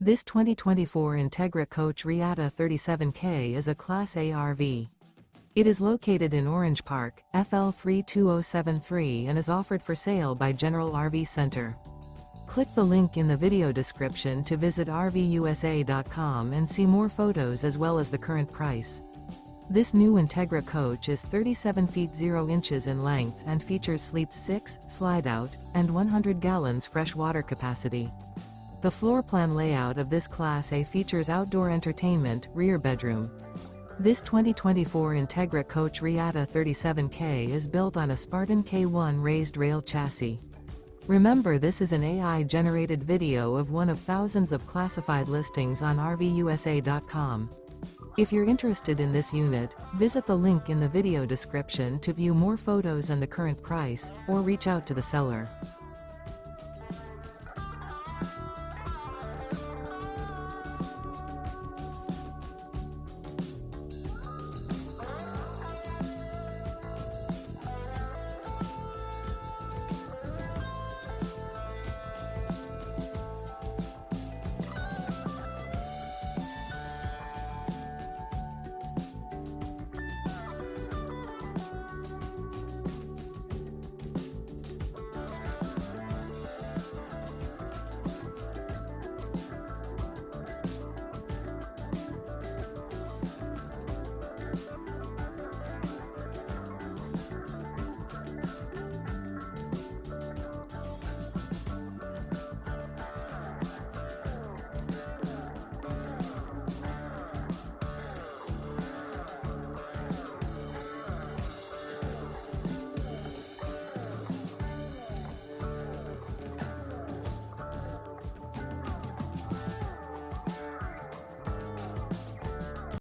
This 2024 Integra Coach Reatta 37K is a Class A RV. It is located in Orange Park, FL 32073 and is offered for sale by General RV Center. Click the link in the video description to visit RVUSA.com and see more photos as well as the current price. This new Integra coach is 37 feet 0 inches in length and features sleep 6, slide out, and 100 gallons fresh water capacity. The floor plan layout of this Class A features outdoor entertainment, rear bedroom. This 2024 Integra Coach Reatta 37K is built on a Spartan K1 raised rail chassis. Remember, this is an AI-generated video of one of thousands of classified listings on RVUSA.com. If you're interested in this unit, visit the link in the video description to view more photos and the current price, or reach out to the seller.